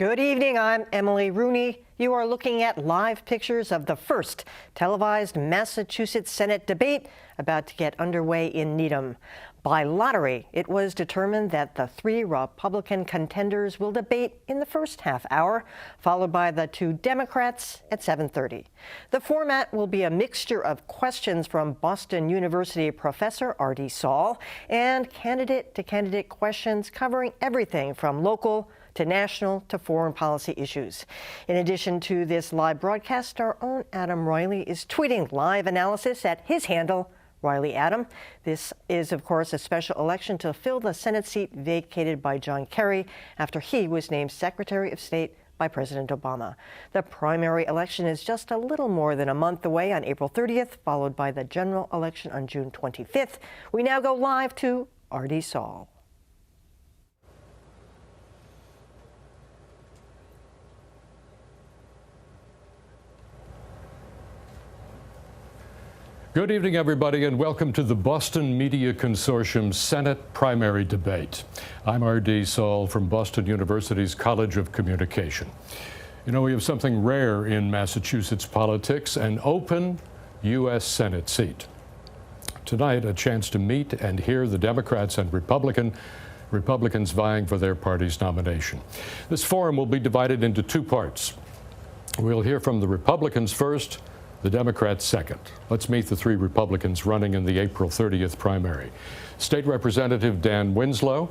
Good evening, I'm Emily Rooney. You are looking at live pictures of the first televised Massachusetts Senate debate about to get underway in Needham. By lottery, it was determined that the three Republican contenders will debate in the first half hour, followed by the two Democrats at 7:30. The format will be a mixture of questions from Boston University professor R.D. Saul and candidate-to-candidate questions covering everything from local to national to foreign policy issues. In addition to this live broadcast, our own Adam Riley is tweeting live analysis at his handle, Riley Adam. This is, of course, a special election to fill the Senate seat vacated by John Kerry after he was named Secretary of State by President Obama. The primary election is just a little more than a month away on April 30th, followed by the general election on June 25th. We now go live to R.D. Saul. Good evening, everybody, and welcome to the Boston Media Consortium Senate primary debate. I'm R.D. Saul from Boston University's College of Communication. You know, we have something rare in Massachusetts politics, an open U.S. Senate seat. Tonight, a chance to meet and hear the Democrats and Republicans vying for their party's nomination. This forum will be divided into two parts. We'll hear from the Republicans first, the Democrats second. Let's meet the three Republicans running in the April 30th primary. State Representative Dan Winslow,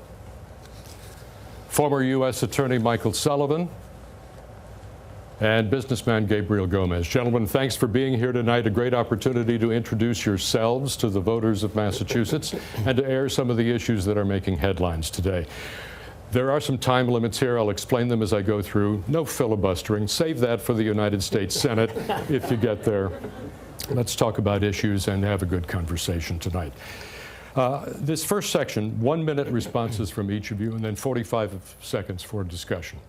former U.S. Attorney Michael Sullivan, and businessman Gabriel Gomez. Gentlemen, thanks for being here tonight. A great opportunity to introduce yourselves to the voters of Massachusetts and to air some of the issues that are making headlines today. There are some time limits here. I'll explain them as I go through. No filibustering. Save that for the United States Senate if you get there. Let's talk about issues and have a good conversation tonight. This first section, 1-minute responses from each of you, and then 45 seconds for discussion.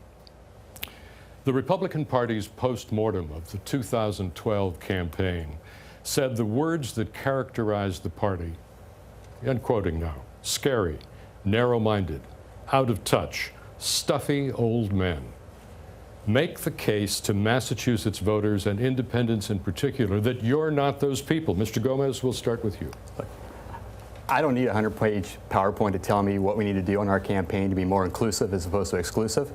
The Republican Party's post-mortem of the 2012 campaign said the words that characterized the party, and quoting now, scary, narrow-minded, out of touch, stuffy old men. Make the case to Massachusetts voters and independents in particular that you're not those people. Mr. Gomez, we'll start with you. I don't need a 100-page PowerPoint to tell me what we need to do in our campaign to be more inclusive as opposed to exclusive,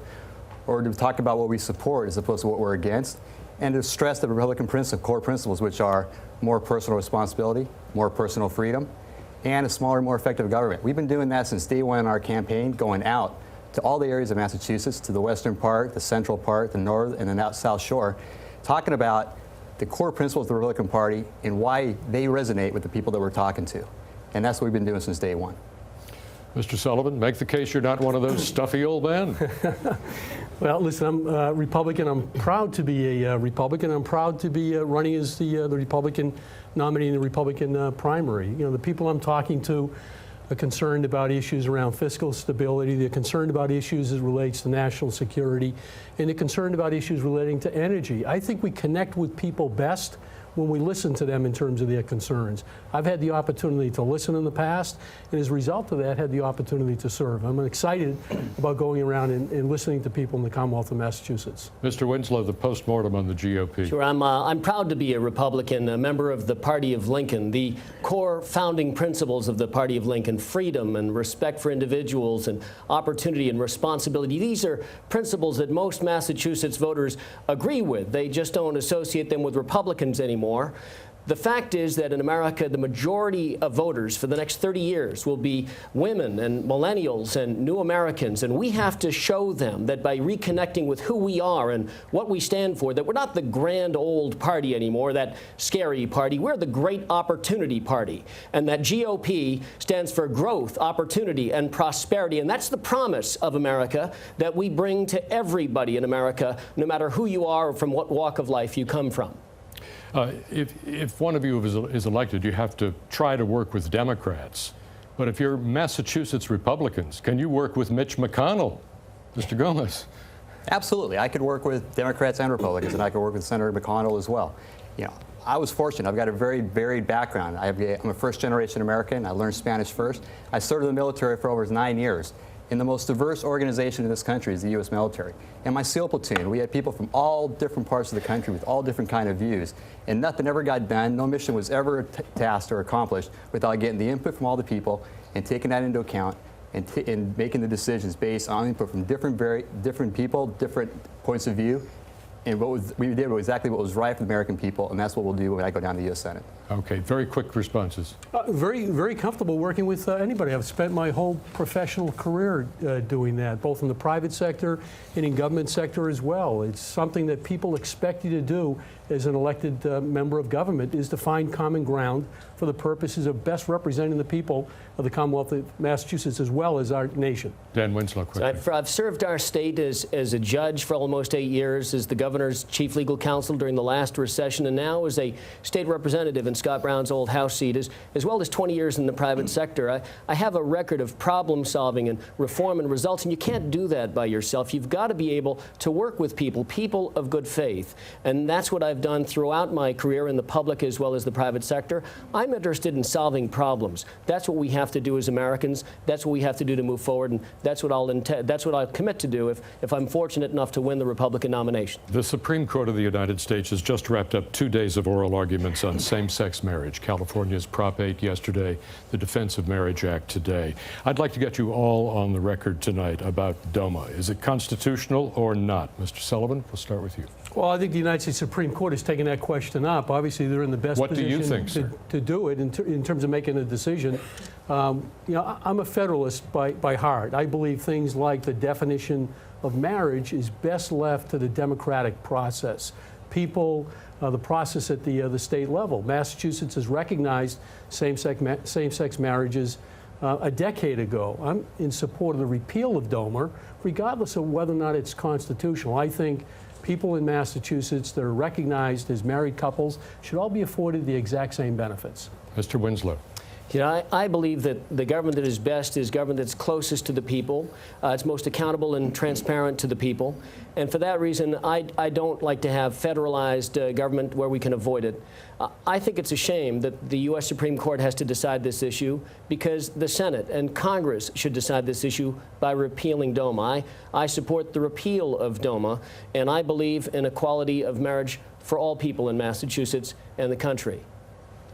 or to talk about what we support as opposed to what we're against, and to stress the Republican core principles, which are more personal responsibility, more personal freedom, and a smaller, more effective government. We've been doing that since day one in our campaign, going out to all the areas of Massachusetts, to the western part, the central part, the north, and the south shore, talking about the core principles of the Republican Party and why they resonate with the people that we're talking to. And that's what we've been doing since day one. Mr. Sullivan, make the case you're not one of those stuffy old men. Well, listen, I'm a Republican. I'm proud to be a Republican. I'm proud to be running as the Republican nominee in the Republican primary. You know, the people I'm talking to are concerned about issues around fiscal stability. They're concerned about issues as relates to national security, and they're concerned about issues relating to energy. I think we connect with people best when we listen to them in terms of their concerns. I've had the opportunity to listen in the past, and as a result of that, had the opportunity to serve. I'm excited about going around and listening to people in the Commonwealth of Massachusetts. Mr. Winslow, the postmortem on the GOP. Sure, I'm proud to be a Republican, a member of the Party of Lincoln. The core founding principles of the Party of Lincoln, freedom and respect for individuals and opportunity and responsibility, these are principles that most Massachusetts voters agree with. They just don't associate them with Republicans anymore. The fact is that in America, the majority of voters for the next 30 years will be women and millennials and new Americans, and we have to show them that by reconnecting with who we are and what we stand for, that we're not the grand old party anymore, that scary party. We're the great opportunity party, and that GOP stands for growth, opportunity, and prosperity, and that's the promise of America that we bring to everybody in America, no matter who you are or from what walk of life you come from. If one of you is elected, you have to try to work with Democrats. But if you're Massachusetts Republicans, can you work with Mitch McConnell? Mr. Gomez. Absolutely. I could work with Democrats and Republicans, and I could work with Senator McConnell as well. You know, I was fortunate. I've got a very varied background. I'm a first-generation American. I learned Spanish first. I served in the military for over 9 years. And the most diverse organization in this country is the U.S. military. And my SEAL platoon, we had people from all different parts of the country with all different kind of views. And nothing ever got done. No mission was ever tasked or accomplished without getting the input from all the people and taking that into account and making the decisions based on input from different people, different points of view. And we did exactly what was right for the American people, and that's what we'll do when I go down to the U.S. Senate. Okay, very quick responses. Very, very comfortable working with anybody. I've spent my whole professional career doing that, both in the private sector and in government sector as well. It's something that people expect you to do as an elected member of government, is to find common ground for the purposes of best representing the people of the Commonwealth of Massachusetts as well as our nation. Dan Winslow, quickly. So I've served our state as a judge for almost 8 years, as the governor's chief legal counsel during the last recession, and now as a state representative in Scott Brown's old House seat, as well as 20 years in the private sector. I have a record of problem solving and reform and results, and you can't do that by yourself. You've got to be able to work with people of good faith, and that's what I've done throughout my career in the public as well as the private sector. I'm interested in solving problems. That's what we have to do as Americans. That's what we have to do to move forward, and that's what I'll commit to do if I'm fortunate enough to win the Republican nomination. The Supreme Court of the United States has just wrapped up 2 days of oral arguments on same-sex marriage. California's Prop 8 yesterday, the Defense of Marriage Act today. I'd like to get you all on the record tonight about DOMA. Is it constitutional or not? Mr. Sullivan, we'll start with you. Well, I think the United States Supreme Court has taken that question up. Obviously, they're in the best position to do it in terms of making a decision. You know, I'm a Federalist by heart. I believe things like the definition of marriage is best left to the democratic process. The process at the state level. Massachusetts has recognized same-sex marriages a decade ago. I'm in support of the repeal of DOMA, regardless of whether or not it's constitutional. I think people in Massachusetts that are recognized as married couples should all be afforded the exact same benefits. Mr. Winslow. You know, I believe that the government that is best is government that's closest to the people. It's most accountable and transparent to the people. And for that reason, I don't like to have federalized government where we can avoid it. I think it's a shame that the U.S. Supreme Court has to decide this issue, because the Senate and Congress should decide this issue by repealing DOMA. I support the repeal of DOMA, and I believe in equality of marriage for all people in Massachusetts and the country.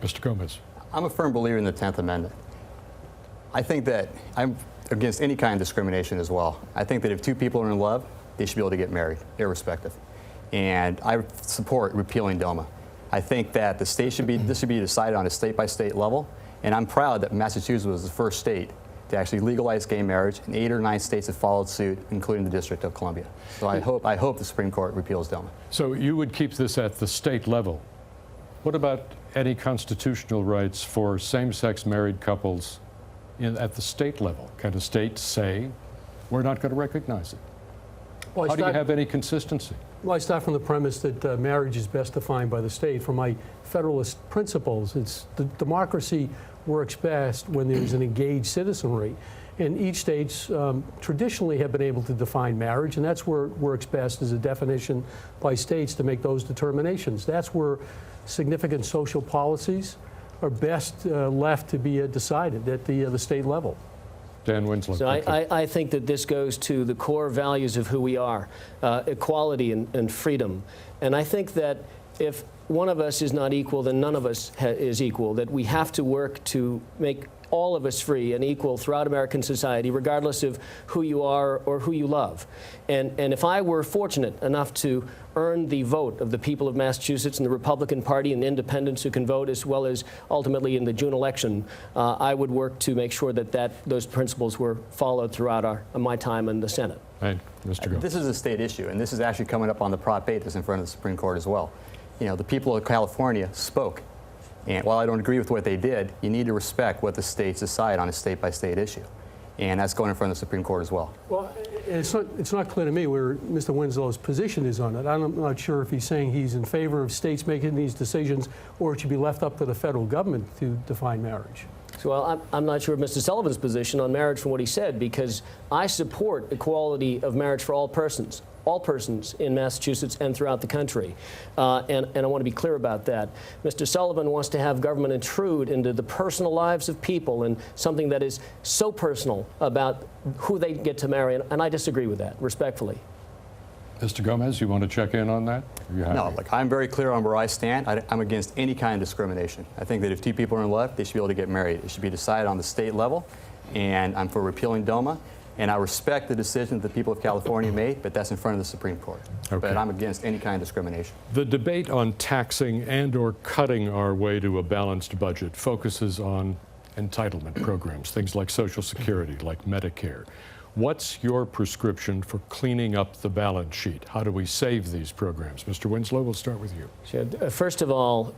Mr. Gomez. I'm a firm believer in the 10th Amendment. I think that I'm against any kind of discrimination as well. I think that if two people are in love, they should be able to get married, irrespective. And I support repealing DOMA. I think that this should be decided on a state-by-state level, and I'm proud that Massachusetts was the first state to actually legalize gay marriage, and 8 or 9 states have followed suit, including the District of Columbia. So I hope the Supreme Court repeals DOMA. So you would keep this at the state level. What about any constitutional rights for same-sex married couples at the state level? Can a state say, we're not going to recognize it? Well, how do you have any consistency? Well, I start from the premise that marriage is best defined by the state. From my Federalist principles, the democracy works best when there's an engaged citizenry. And each states traditionally have been able to define marriage, and that's where it works best, is a definition by states to make those determinations. That's where significant social policies are best left to be decided at the state level. Dan Winslow. So I think that this goes to the core values of who we are, equality and freedom. And I think that if one of us is not equal, then none of us is equal, that we have to work to make all of us free and equal throughout American society, regardless of who you are or who you love. And if I were fortunate enough to earn the vote of the people of Massachusetts and the Republican Party and independents who can vote, as well as ultimately in the June election, I would work to make sure that those principles were followed throughout my time in the Senate. Hey, Mr. Go. This is a state issue, and this is actually coming up on the Prop 8 that's in front of the Supreme Court as well. You know, the people of California spoke. And while I don't agree with what they did, you need to respect what the states decide on a state-by-state issue. And that's going in front of the Supreme Court as well. Well, it's not clear to me where Mr. Winslow's position is on it. I'm not sure if he's saying he's in favor of states making these decisions, or it should be left up to the federal government to define marriage. So well, I'm not sure of Mr. Sullivan's position on marriage from what he said, because I support equality of marriage for all persons. all persons in Massachusetts and throughout the country. And I want to be clear about that. Mr. Sullivan wants to have government intrude into the personal lives of people and something that is so personal about who they get to marry, and I disagree with that, respectfully. Mr. Gomez, you want to check in on that? No, look, I'm very clear on where I stand. I'm against any kind of discrimination. I think that if two people are in love, they should be able to get married. It should be decided on the state level, and I'm for repealing DOMA. And I respect the decision that the people of California made, but that's in front of the Supreme Court. Okay. But I'm against any kind of discrimination. The debate on taxing and/or cutting our way to a balanced budget focuses on entitlement programs, things like Social Security, like Medicare. What's your prescription for cleaning up the balance sheet? How do we save these programs? Mr. Winslow, we'll start with you. Sure. First of all,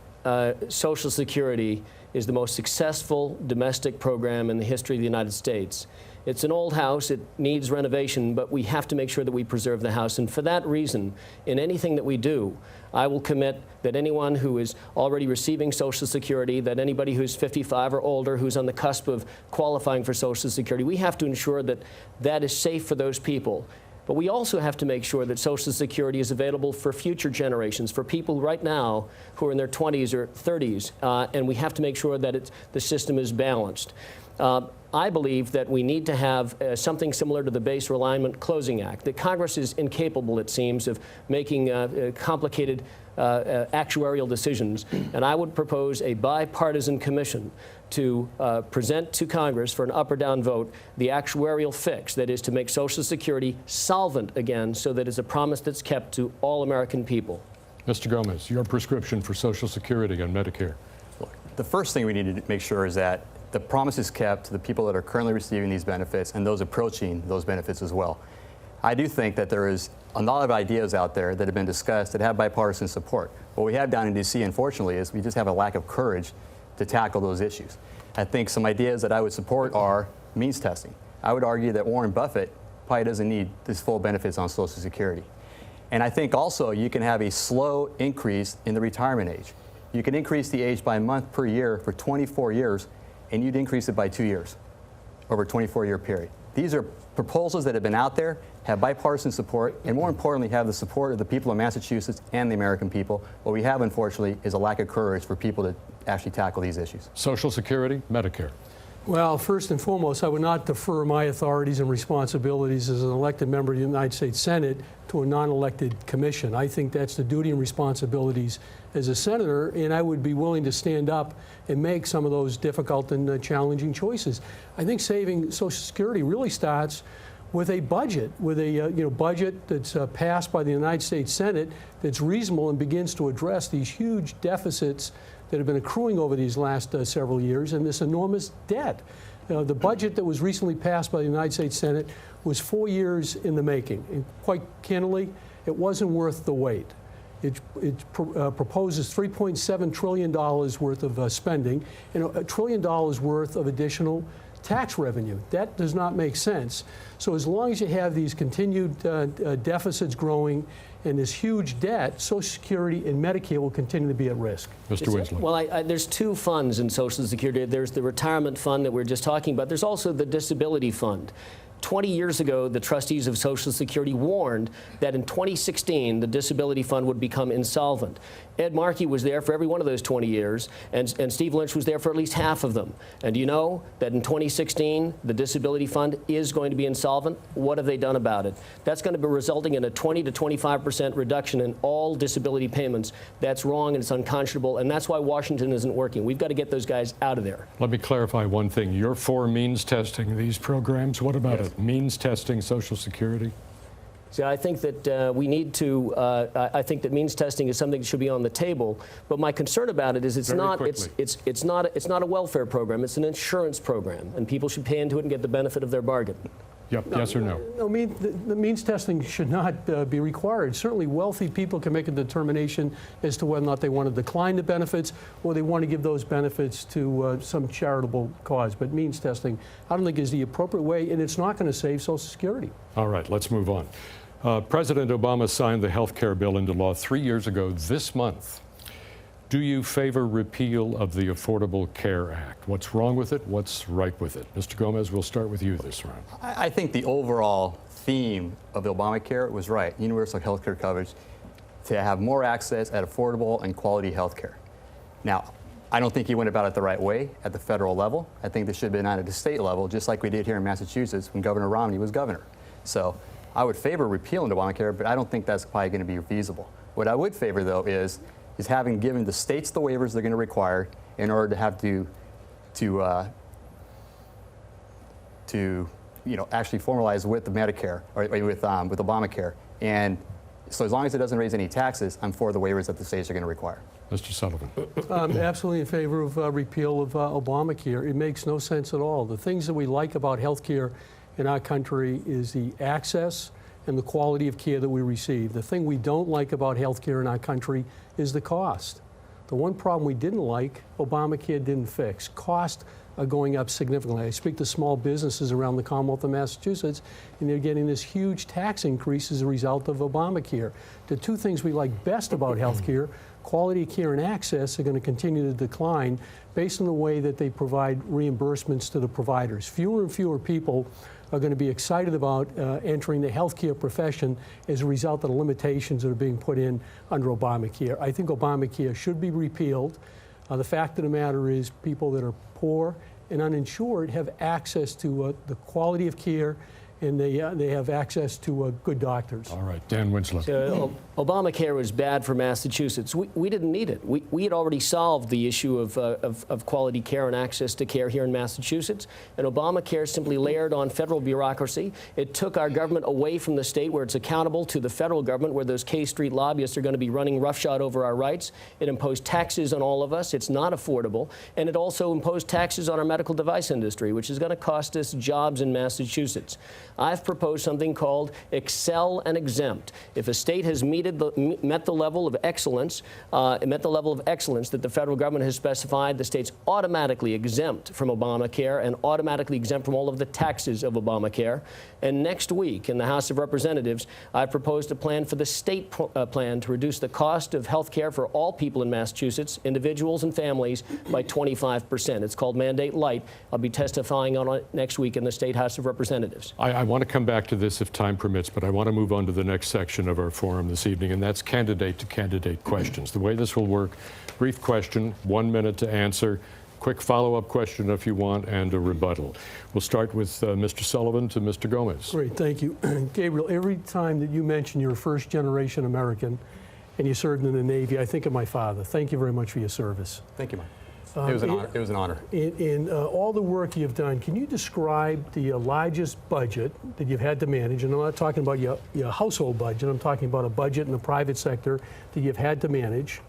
Social Security is the most successful domestic program in the history of the United States. It's an old house, it needs renovation, but we have to make sure that we preserve the house. And for that reason, in anything that we do, I will commit that anyone who is already receiving Social Security, that anybody who's 55 or older, who's on the cusp of qualifying for Social Security, we have to ensure that that is safe for those people. But we also have to make sure that Social Security is available for future generations, for people right now who are in their 20s or 30s, and we have to make sure that the system is balanced. I believe that we need to have something similar to the Base Realignment Closing Act. That Congress is incapable, it seems, of making complicated actuarial decisions, and I would propose a bipartisan commission to present to Congress for an up or down vote the actuarial fix, that is to make Social Security solvent again so that it's a promise that's kept to all American people. Mr. Gomez, your prescription for Social Security and Medicare. Look, the first thing we need to make sure is that the promise is kept to the people that are currently receiving these benefits and those approaching those benefits as well. I do think that there is a lot of ideas out there that have been discussed that have bipartisan support. What we have down in D.C., unfortunately, is we just have a lack of courage to tackle those issues. I think some ideas that I would support are means testing. I would argue that Warren Buffett probably doesn't need these full benefits on Social Security. And I think also you can have a slow increase in the retirement age. You can increase the age by a month per year for 24 years, and you'd increase it by 2 years over a 24-year period. These are proposals that have been out there, have bipartisan support, and more importantly, have the support of the people of Massachusetts and the American people. What we have, unfortunately, is a lack of courage for people to actually tackle these issues. Social Security, Medicare. Well, first and foremost, I would not defer my authorities and responsibilities as an elected member of the United States Senate to a non-elected commission. I think that's the duty and responsibilities as a senator, and I would be willing to stand up and make some of those difficult and challenging choices. I think saving Social Security really starts with a budget, with a budget that's passed by the United States Senate that's reasonable and begins to address these huge deficits that have been accruing over these last several years and this enormous debt. The budget that was recently passed by the United States Senate was 4 years in the making. And quite candidly, it wasn't worth the wait. It proposes $3.7 trillion worth of spending and $1 trillion worth of additional tax revenue. That does not make sense. So as long as you have these continued deficits growing and this huge debt, Social Security and Medicare will continue to be at risk. Mr. Winslow. Well, there's two funds in Social Security. There's the retirement fund that we're just talking about. There's also the disability fund. 20 years ago, the trustees of Social Security warned that in 2016, the disability fund would become insolvent. Ed Markey was there for every one of those 20 years, and Steve Lynch was there for at least half of them. And do you know that in 2016, the disability fund is going to be insolvent? What have they done about it? That's going to be resulting in a 20 to 25% reduction in all disability payments. That's wrong and it's unconscionable, and that's why Washington isn't working. We've got to get those guys out of there. Let me clarify one thing. You're for means testing these programs. What about Yes. it? Means testing Social Security? See, I think that we need to. I think that means testing is something that should be on the table. But my concern about it is it's Very not. quickly. It's not a welfare program. It's an insurance program, and people should pay into it and get the benefit of their bargain. Yep. Yes or no? I mean, the means testing should not be required. Certainly wealthy people can make a determination as to whether or not they want to decline the benefits or they want to give those benefits to some charitable cause. But means testing, I don't think is the appropriate way, and it's not going to save Social Security. All right, let's move on. President Obama signed the health care bill into law 3 years ago this month. Do you favor repeal of the Affordable Care Act? What's wrong with it? What's right with it? Mr. Gomez, we'll start with you this round. I think the overall theme of Obamacare was right. Universal health care coverage, to have more access at affordable and quality health care. Now, I don't think he went about it the right way at the federal level. I think this should have been at the state level, just like we did here in Massachusetts when Governor Romney was governor. So I would favor repealing Obamacare, but I don't think that's probably going to be feasible. What I would favor, though, is having given the states the waivers they're going to require in order to have to actually formalize with the Medicare or with Obamacare. And so as long as it doesn't raise any taxes, I'm for the waivers that the states are going to require. Mr. Sullivan. I'm absolutely in favor of repeal of Obamacare. It makes no sense at all. The things that we like about health care in our country is the access and the quality of care that we receive. The thing we don't like about health care in our country is the cost. The one problem we didn't like, Obamacare didn't fix. Costs are going up significantly. I speak to small businesses around the Commonwealth of Massachusetts, and they're getting this huge tax increase as a result of Obamacare. The two things we like best about health care, quality of care and access, are going to continue to decline based on the way that they provide reimbursements to the providers. Fewer and fewer people are going to be excited about entering the healthcare profession as a result of the limitations that are being put in under Obamacare. I think Obamacare should be repealed. The fact of the matter is people that are poor and uninsured have access to the quality of care, and they have access to good doctors. All right, Dan Winslow. Obamacare was bad for Massachusetts. We didn't need it. We had already solved the issue of quality care and access to care here in Massachusetts. And Obamacare simply layered on federal bureaucracy. It took our government away from the state, where it's accountable to the federal government, where those K Street lobbyists are going to be running roughshod over our rights. It imposed taxes on all of us. It's not affordable. And it also imposed taxes on our medical device industry, which is going to cost us jobs in Massachusetts. I've proposed something called excel and exempt. If a state has met the level of excellence, that the federal government has specified, the state's automatically exempt from Obamacare and automatically exempt from all of the taxes of Obamacare. And next week in the House of Representatives, I've proposed a plan for the state plan to reduce the cost of health care for all people in Massachusetts, individuals and families, by 25%. It's called Mandate Light. I'll be testifying on it next week in the State House of Representatives. I want to come back to this if time permits, but I want to move on to the next section of our forum this evening, and that's candidate-to-candidate questions. The way this will work, brief question, 1 minute to answer, quick follow-up question if you want, and a rebuttal. We'll start with Mr. Sullivan to Mr. Gomez. Great, thank you. Gabriel, every time that you mention you're a first-generation American and you served in the Navy, I think of my father. Thank you very much for your service. Thank you, Mike. It was an honor. It was an honor. In all the work you've done, can you describe the largest budget that you've had to manage? And I'm not talking about your household budget. I'm talking about a budget in the private sector that you've had to manage,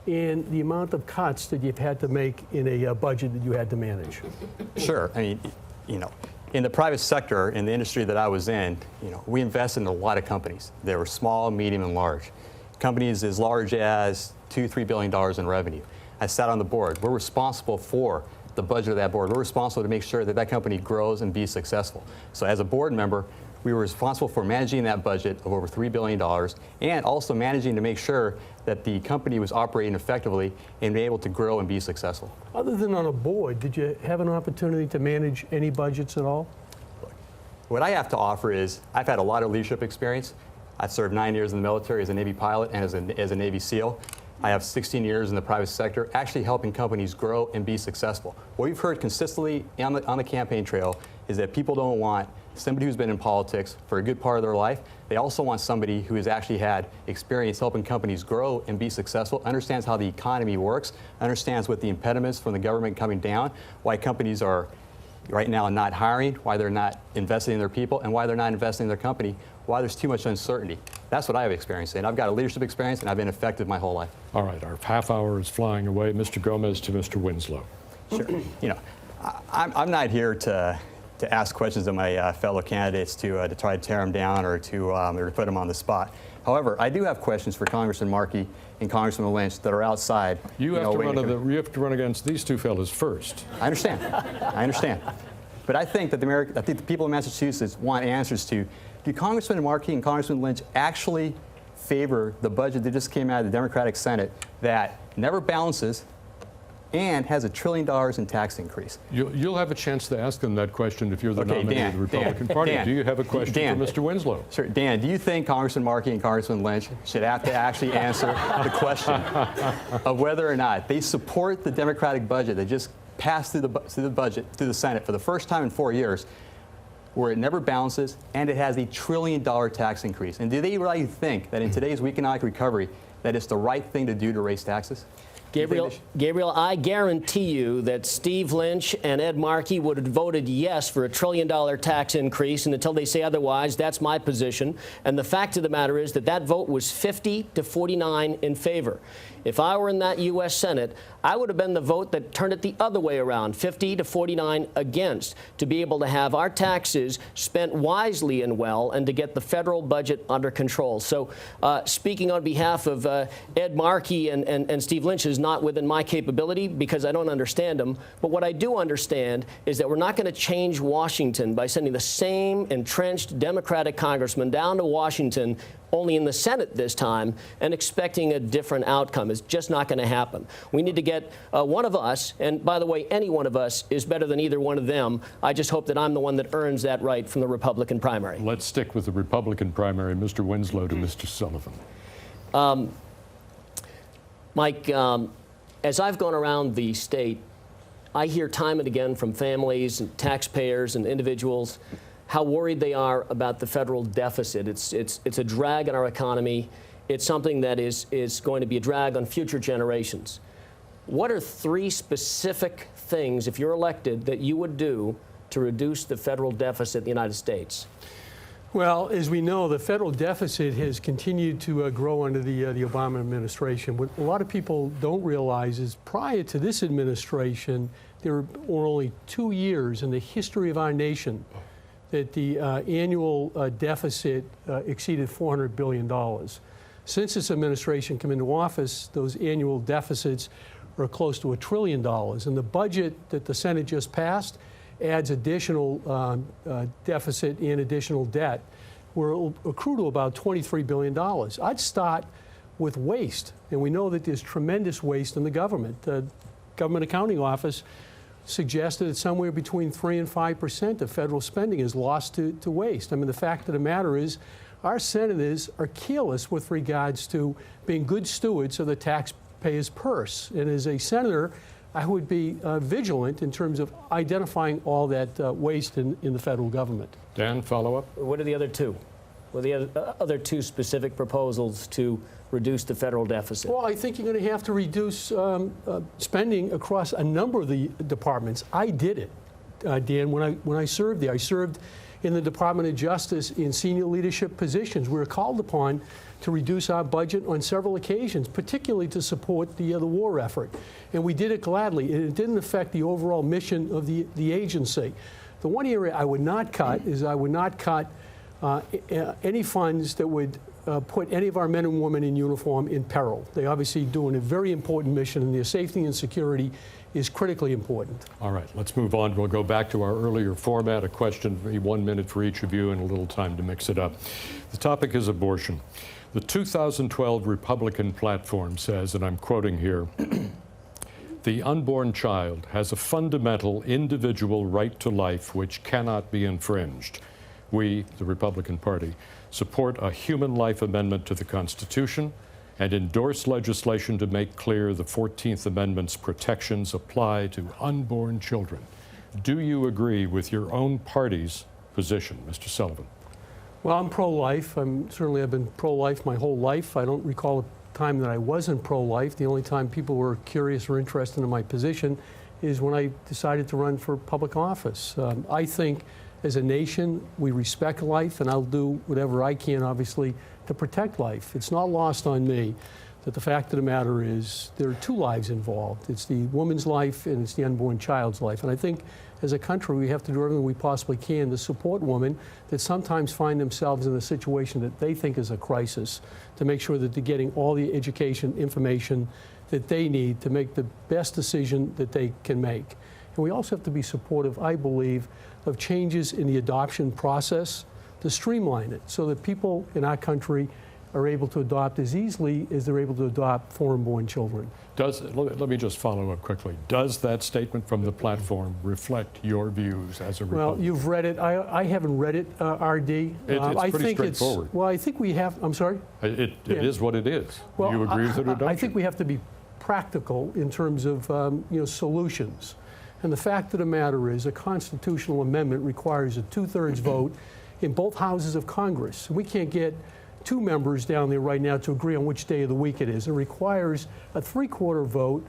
and the amount of cuts that you've had to make in a budget that you had to manage. Sure. I mean, in the private sector, in the industry that I was in, we invested in a lot of companies. They were small, medium, and large. Companies as large as $2–3 billion in revenue. I sat on the board. We're responsible for the budget of that board. We're responsible to make sure that that company grows and be successful. So as a board member, we were responsible for managing that budget of over $3 billion and also managing to make sure that the company was operating effectively and be able to grow and be successful. Other than on a board, did you have an opportunity to manage any budgets at all? What I have to offer is I've had a lot of leadership experience. I've served 9 years in the military as a Navy pilot and as a Navy SEAL. I have 16 years in the private sector, actually helping companies grow and be successful. What we've heard consistently on the campaign trail is that people don't want somebody who's been in politics for a good part of their life. They also want somebody who has actually had experience helping companies grow and be successful, understands how the economy works, understands what the impediments from the government coming down, why companies are right now not hiring, why they're not investing in their people, and why they're not investing in their company, why there's too much uncertainty. That's what I've experienced, and I've got a leadership experience, and I've been effective my whole life. All right, our half hour is flying away. Mr. Gomez to Mr. Winslow. Sure. I'm not here to ask questions of my fellow candidates to try to tear them down or to put them on the spot. However, I do have questions for Congressman Markey and Congressman Lynch that are outside. You have to run against these two fellas first. I understand. I understand. But I think that the people of Massachusetts want answers to: do Congressman Markey and Congressman Lynch actually favor the budget that just came out of the Democratic Senate that never balances and has $1 trillion in tax increase. You'll have a chance to ask them that question if you're the Okay, nominee Dan, of the Republican Dan, Party. Dan, Do you have a question Dan. for Mr. Winslow? Sure. Dan, do you think Congressman Markey and Congressman Lynch should have to actually answer the question of whether or not they support the Democratic budget that just passed through the Senate for the first time in 4 years, where it never balances and it has $1 trillion tax increase? And do they really think that in today's economic recovery that it's the right thing to do to raise taxes? Gabriel, I guarantee you that Steve Lynch and Ed Markey would have voted yes for $1 trillion tax increase, and until they say otherwise, that's my position. And the fact of the matter is that that vote was 50 to 49 in favor. If I were in that U.S. Senate, I would have been the vote that turned it the other way around, 50 to 49 against, to be able to have our taxes spent wisely and well and to get the federal budget under control. So speaking on behalf of Ed Markey and Steve Lynch is not within my capability because I don't understand them. But what I do understand is that we're not going to change Washington by sending the same entrenched Democratic congressman down to Washington, only in the Senate this time, and expecting a different outcome. It's just not going to happen. We need to get one of us, and by the way, any one of us is better than either one of them. I just hope that I'm the one that earns that right from the Republican primary. Let's stick with the Republican primary. Mr. Winslow to Mr. Sullivan. Mike, as I've gone around the state, I hear time and again from families and taxpayers and individuals how worried they are about the federal deficit. It's a drag on our economy. It's something that is going to be a drag on future generations. What are 3 specific things, if you're elected, that you would do to reduce the federal deficit in the United States? Well, as we know, the federal deficit has continued to grow under the Obama administration. What a lot of people don't realize is prior to this administration, there were only 2 years in the history of our nation that the annual deficit exceeded $400 billion. Since this administration came into office, those annual deficits are close to $1 trillion. And the budget that the Senate just passed adds additional deficit and additional debt, where it will accrue to about $23 billion. I'd start with waste. And we know that there's tremendous waste in the government. The Government Accounting Office suggested that somewhere between 3 and 5% of federal spending is lost to waste. I mean, the fact of the matter is our senators are careless with regards to being good stewards of the taxpayer's purse. And as a senator, I would be vigilant in terms of identifying all that waste in the federal government. Dan, follow up? What are the other 2? What are the other 2 specific proposals to reduce the federal deficit? Well, I think you're going to have to reduce spending across a number of the departments. I did it, Dan, when I served there. I served in the Department of Justice in senior leadership positions. We were called upon to reduce our budget on several occasions, particularly to support the war effort. And we did it gladly. And it didn't affect the overall mission of the agency. The one area I would not cut is I would not cut any funds that would put any of our men and women in uniform in peril. They obviously doing a very important mission, and their safety and security is critically important. All right, let's move on. We'll go back to our earlier format, a question, 1 minute for each of you, and a little time to mix it up. The topic is abortion. The 2012 Republican platform says, and I'm quoting here, "The unborn child has a fundamental individual right to life which cannot be infringed. We, the Republican Party, support a human life amendment to the Constitution and endorse legislation to make clear the 14th Amendment's protections apply to unborn children." Do you agree with your own party's position, Mr. Sullivan? Well, I'm pro-life. Certainly I've been pro-life my whole life. I don't recall a time that I wasn't pro-life. The only time people were curious or interested in my position is when I decided to run for public office. I think as a nation, we respect life, and I'll do whatever I can, obviously, to protect life. It's not lost on me that the fact of the matter is there are 2 lives involved. It's the woman's life and it's the unborn child's life. And I think as a country, we have to do everything we possibly can to support women that sometimes find themselves in a situation that they think is a crisis, to make sure that they're getting all the education, information that they need to make the best decision that they can make. And we also have to be supportive, I believe, of changes in the adoption process to streamline it so that people in our country are able to adopt as easily as they're able to adopt foreign-born children. Let me just follow up quickly. Does that statement from the platform reflect your views as a Well, Republican? you've read it. I haven't read it, RD. It's I pretty think straightforward. well, I think we have, I'm sorry? It Yeah. is what it is. Well, you agree with it or don't I you? think we have to be practical in terms of solutions. And the fact of the matter is a constitutional amendment requires a 2/3 vote in both houses of Congress. We can't get 2 members down there right now to agree on which day of the week it is. It requires a 3/4 vote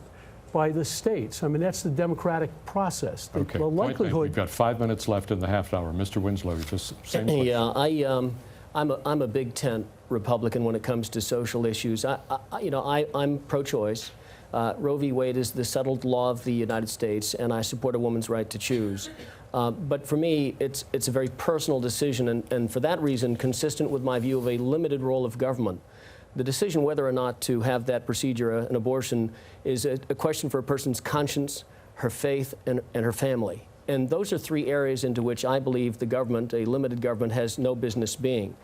by the states. I mean, that's the democratic process. The Okay, point made. likelihood. We've got 5 minutes left in the half hour. Mr. Winslow, just same question. Yeah, I'm a big tent Republican when it comes to social issues. I'm pro-choice. Roe v. Wade is the settled law of the United States, and I support a woman's right to choose. But for me, it's a very personal decision, and for that reason, consistent with my view of a limited role of government. The decision whether or not to have that procedure, an abortion, is a question for a person's conscience, her faith, and her family. And those are 3 areas into which I believe the government, a limited government, has no business being.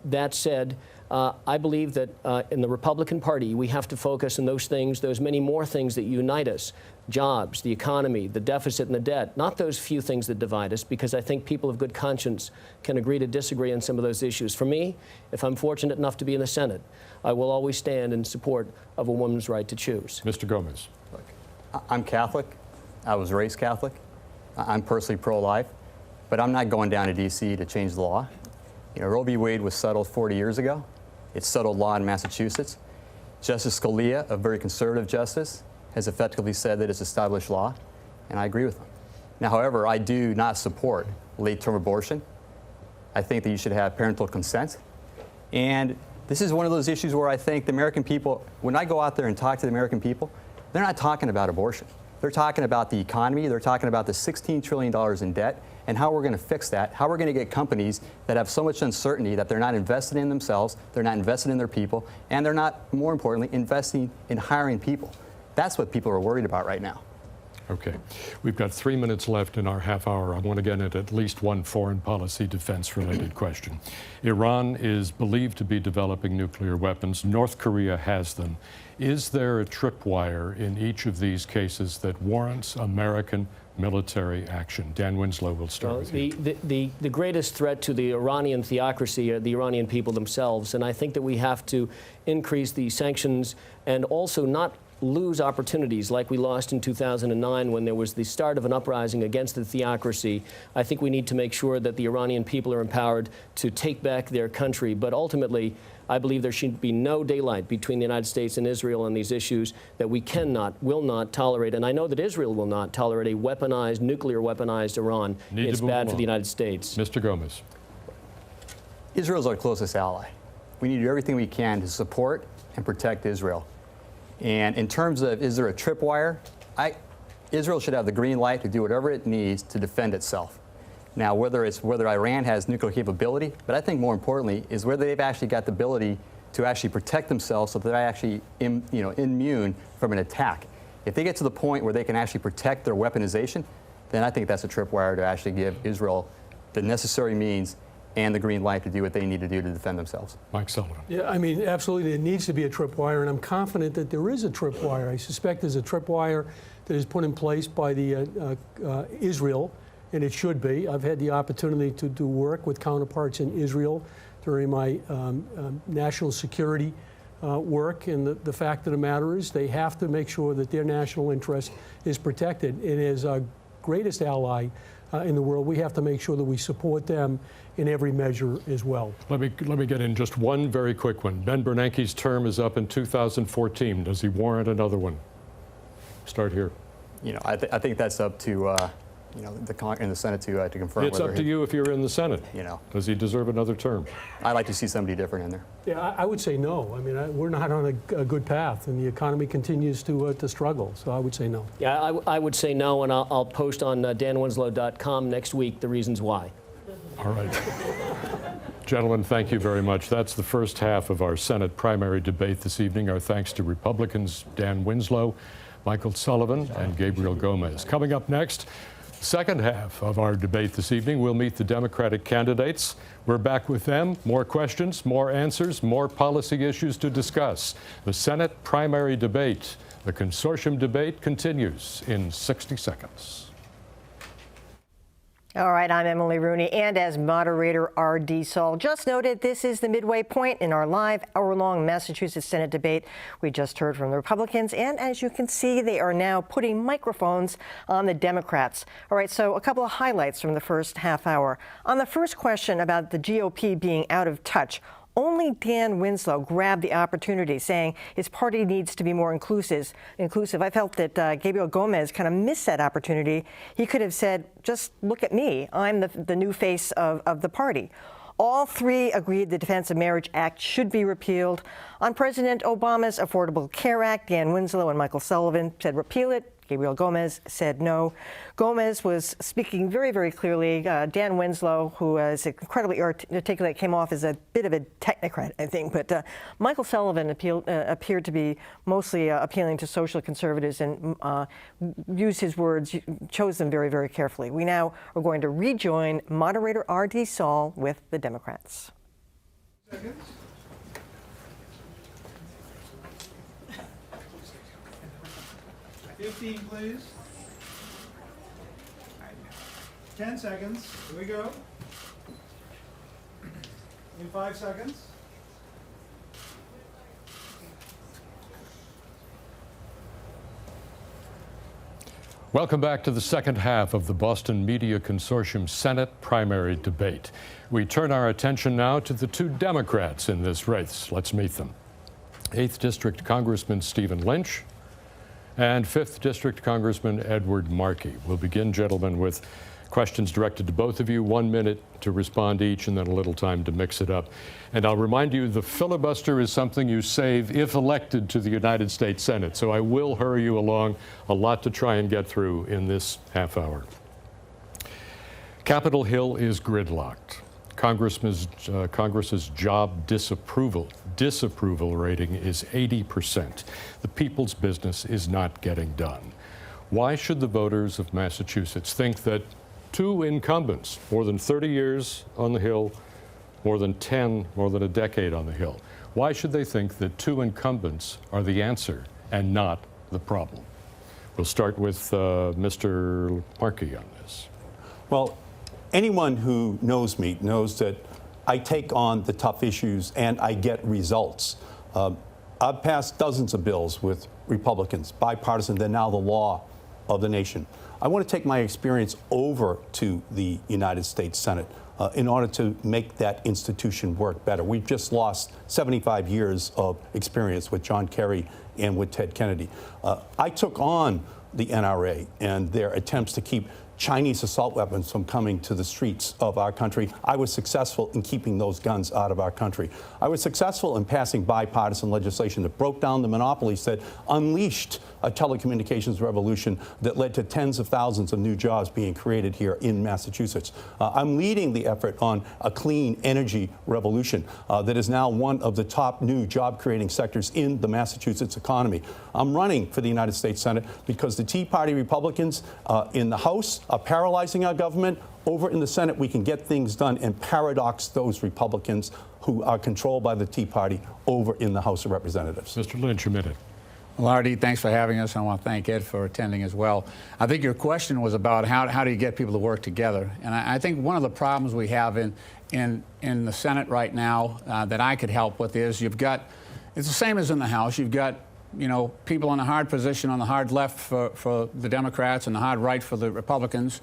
That said, I believe that in the Republican Party, we have to focus on those things, those many more things that unite us: jobs, the economy, the deficit and the debt, not those few things that divide us, because I think people of good conscience can agree to disagree on some of those issues. For me, if I'm fortunate enough to be in the Senate, I will always stand in support of a woman's right to choose. Mr. Gomez. Look, I'm Catholic. I was raised Catholic. I'm personally pro-life, but I'm not going down to D.C. to change the law. You know, Roe v. Wade was settled 40 years ago. It's settled law in Massachusetts. Justice Scalia, a very conservative justice, has effectively said that it's established law, and I agree with him. Now, however, I do not support late-term abortion. I think that you should have parental consent. And this is one of those issues where I think the American people, when I go out there and talk to the American people, they're not talking about abortion. They're talking about the economy. They're talking about the $16 trillion in debt and how we're going to fix that, how we're going to get companies that have so much uncertainty that they're not invested in themselves, they're not invested in their people, and they're not, more importantly, investing in hiring people. That's what people are worried about right now. Okay. We've got 3 minutes left in our half hour. I want to get at least one foreign policy defense-related question. Iran is believed to be developing nuclear weapons. North Korea has them. Is there a tripwire in each of these cases that warrants American military action? Dan Winslow, will start with you. The greatest threat to the Iranian theocracy are the Iranian people themselves, and I think that we have to increase the sanctions and also not lose opportunities like we lost in 2009 when there was the start of an uprising against the theocracy. I think we need to make sure that the Iranian people are empowered to take back their country. But ultimately, I believe there should be no daylight between the United States and Israel on these issues that we cannot, will not tolerate. And I know that Israel will not tolerate a weaponized, nuclear weaponized Iran. It's bad for the United States. Mr. Gomez. Israel's our closest ally. We need to do everything we can to support and protect Israel. And in terms of, is there a tripwire? Israel should have the green light to do whatever it needs to defend itself. Now, whether Iran has nuclear capability, but I think more importantly is whether they've actually got the ability to actually protect themselves so that they're actually immune from an attack. If they get to the point where they can actually protect their weaponization, then I think that's a tripwire to actually give Israel the necessary means and the green light to do what they need to do to defend themselves. Mike Sullivan. Yeah, I mean, absolutely, there needs to be a tripwire, and I'm confident that there is a tripwire. I suspect there's a tripwire that is put in place by the Israel, and it should be. I've had the opportunity to do work with counterparts in Israel during my national security work, and the fact of the matter is they have to make sure that their national interest is protected. And as our greatest ally in the world, we have to make sure that we support them in every measure as well. Let me get in just one very quick one. Ben Bernanke's term is up in 2014. Does he warrant another one? Start here. You know, I think that's up to in the Senate to confirm. It's up to you if you're in the Senate. You know, does he deserve another term? I'd like to see somebody different in there. Yeah, I would say no. I mean, we're not on a good path, and the economy continues to struggle. So I would say no. Yeah, I would say no, and I'll post on danwinslow.com next week the reasons why. All right. Gentlemen, thank you very much. That's the first half of our Senate primary debate this evening. Our thanks to Republicans Dan Winslow, Michael Sullivan, and Gabriel Gomez. Coming up next, Second half of our debate this evening, we'll meet the Democratic candidates. We're back with them. More questions, more answers, more policy issues to discuss. The Senate primary debate, the consortium debate, continues in 60 seconds. All right, I'm Emily Rooney, and as moderator R.D. Saul just noted, this is the midway point in our live hour-long Massachusetts Senate debate. We just heard from the Republicans, and as you can see, they are now putting microphones on the Democrats. All right, so a couple of highlights from the first half hour. On the first question about the GOP being out of touch, only Dan Winslow grabbed the opportunity, saying his party needs to be more inclusive. I felt that Gabriel Gomez kind of missed that opportunity. He could have said, just look at me. I'm the new face of the party. All three agreed the Defense of Marriage Act should be repealed. On President Obama's Affordable Care Act, Dan Winslow and Michael Sullivan said repeal it. Gabriel Gomez said no. Gomez was speaking very, very clearly. Dan Winslow, who is incredibly articulate, came off as a bit of a technocrat, I think. But Michael Sullivan appeared to be mostly appealing to social conservatives and used his words, chose them very, very carefully. We now are going to rejoin moderator R.D. Saul with the Democrats. 15, please. 10 seconds. Here we go. In 5 seconds. Welcome back to the second half of the Boston Media Consortium Senate primary debate. We turn our attention now to the two Democrats in this race. Let's meet them. 8th District Congressman Stephen Lynch and 5th District Congressman Edward Markey. We'll begin, gentlemen, with questions directed to both of you. 1 minute to respond each, and then a little time to mix it up. And I'll remind you, the filibuster is something you save if elected to the United States Senate. So I will hurry you along. A lot to try and get through in this half hour. Capitol Hill is gridlocked. Congress's job disapproval rating is 80%. The people's business is not getting done. Why should the voters of Massachusetts think that two incumbents, more than 30 years on the Hill, more than a decade on the Hill, why should they think that two incumbents are the answer and not the problem? We'll start with Mr. Markey on this. Well, anyone who knows me knows that I take on the tough issues and I get results. I've passed dozens of bills with Republicans, bipartisan. They're now the law of the nation. I want to take my experience over to the United States Senate in order to make that institution work better. We've just lost 75 years of experience with John Kerry and with Ted Kennedy. I took on the NRA and their attempts to keep Chinese assault weapons from coming to the streets of our country. I was successful in keeping those guns out of our country. I was successful in passing bipartisan legislation that broke down the monopolies that unleashed a telecommunications revolution that led to tens of thousands of new jobs being created here in Massachusetts. I'm leading the effort on a clean energy revolution that is now one of the top new job-creating sectors in the Massachusetts economy. I'm running for the United States Senate because the Tea Party Republicans in the House are paralyzing our government. Over in the Senate, we can get things done and paradox those Republicans who are controlled by the Tea Party over in the House of Representatives. Mr. Lynch, a minute. Well, R.D., thanks for having us. I want to thank Ed for attending as well. I think your question was about how do you get people to work together? And I think one of the problems we have in the Senate right now that I could help with is it's the same as in the House. You've got people in a hard position on the hard left for the Democrats and the hard right for the Republicans.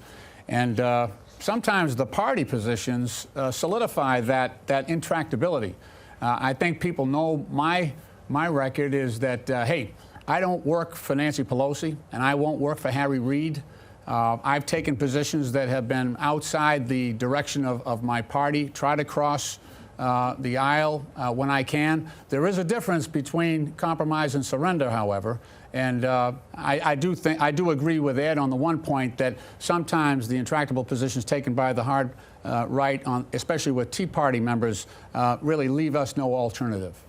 And sometimes the party positions solidify that intractability. I think people know my record is that, hey, I don't work for Nancy Pelosi and I won't work for Harry Reid. I've taken positions that have been outside the direction of my party, try to cross the aisle when I can. There is a difference between compromise and surrender, however, and I do agree with Ed on the one point that sometimes the intractable positions taken by the hard right, especially with Tea Party members, really leave us no alternative.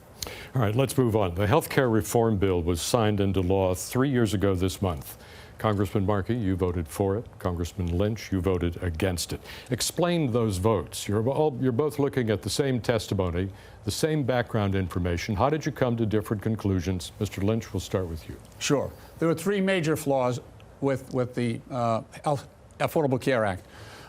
All right, let's move on. The health care reform bill was signed into law 3 years ago this month. Congressman Markey, you voted for it. Congressman Lynch, you voted against it. Explain those votes. You're both looking at the same testimony, the same background information. How did you come to different conclusions? Mr. Lynch, we'll start with you. Sure. There were three major flaws with the Affordable Care Act.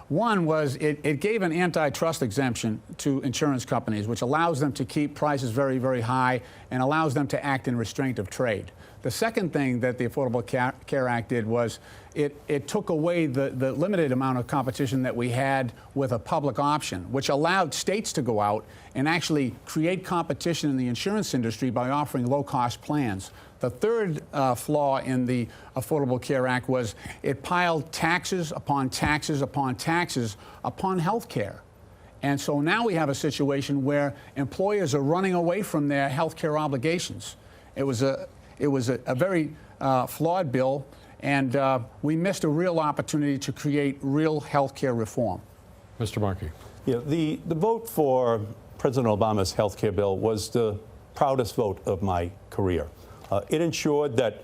One was it gave an antitrust exemption to insurance companies, which allows them to keep prices very, very high and allows them to act in restraint of trade. The second thing that the Affordable Care Act did was it took away the limited amount of competition that we had with a public option, which allowed states to go out and actually create competition in the insurance industry by offering low-cost plans. The third flaw in the Affordable Care Act was it piled taxes upon taxes upon taxes upon health care. And so now we have a situation where employers are running away from their health care obligations. It was a very flawed bill, and we missed a real opportunity to create real health care reform. Mr. Markey. Yeah, the vote for President Obama's health care bill was the proudest vote of my career. It ensured that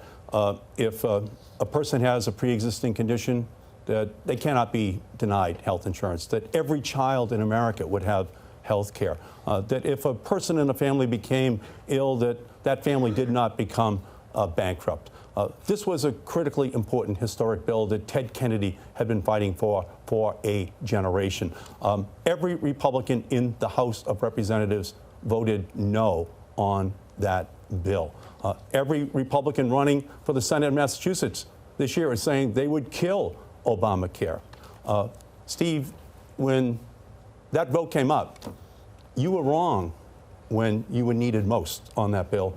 if a person has a pre-existing condition, that they cannot be denied health insurance, that every child in America would have health care, that if a person in a family became ill, that family did not become bankrupt. This was a critically important historic bill that Ted Kennedy had been fighting for a generation. Every Republican in the House of Representatives voted no on that bill. Every Republican running for the Senate of Massachusetts this year is saying they would kill Obamacare. Steve, when that vote came up, you were wrong when you were needed most on that bill.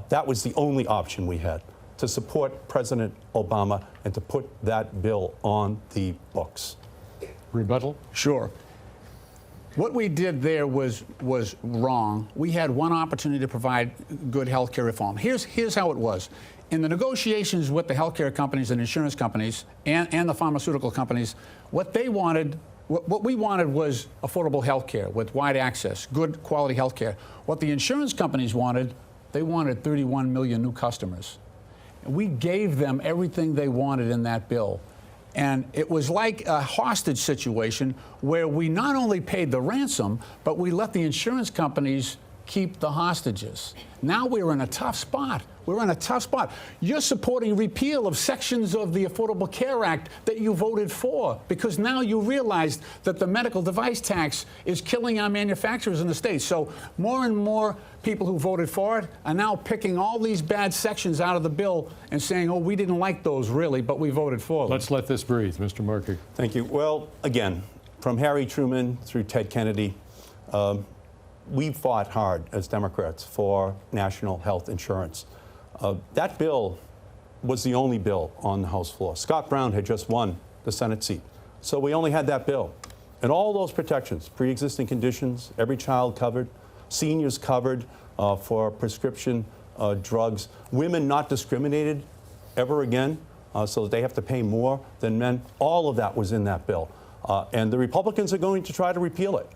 That was the only option we had, to support President Obama and to put that bill on the books. Rebuttal? Sure. What we did there was wrong. We had one opportunity to provide good health care reform. Here's how it was. In the negotiations with the health care companies and insurance companies and the pharmaceutical companies, what we wanted was affordable health care with wide access, good quality health care. What the insurance companies wanted, they wanted 31 million new customers. We gave them everything they wanted in that bill. And it was like a hostage situation where we not only paid the ransom, but we let the insurance companies keep the hostages. Now we're in a tough spot. We're in a tough spot. You're supporting repeal of sections of the Affordable Care Act that you voted for because now you realize that the medical device tax is killing our manufacturers in the states. So more and more people who voted for it are now picking all these bad sections out of the bill and saying, oh, we didn't like those really, but we voted for them. Let's let this breathe. Mr. Markey. Thank you. Well, again, from Harry Truman through Ted Kennedy, we fought hard as Democrats for national health insurance. That bill was the only bill on the House floor. Scott Brown had just won the Senate seat. So we only had that bill. And all those protections, pre-existing conditions, every child covered, seniors covered for prescription drugs, women not discriminated ever again so that they have to pay more than men, all of that was in that bill. And the Republicans are going to try to repeal it.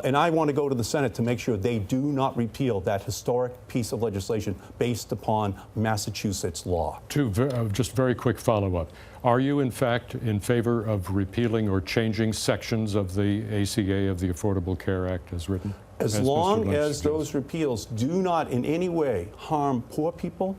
And I want to go to the Senate to make sure they do not repeal that historic piece of legislation based upon Massachusetts law. Just very quick follow-up. Are you, in fact, in favor of repealing or changing sections of the ACA, of the Affordable Care Act, as written? As long as those repeals do not in any way harm poor people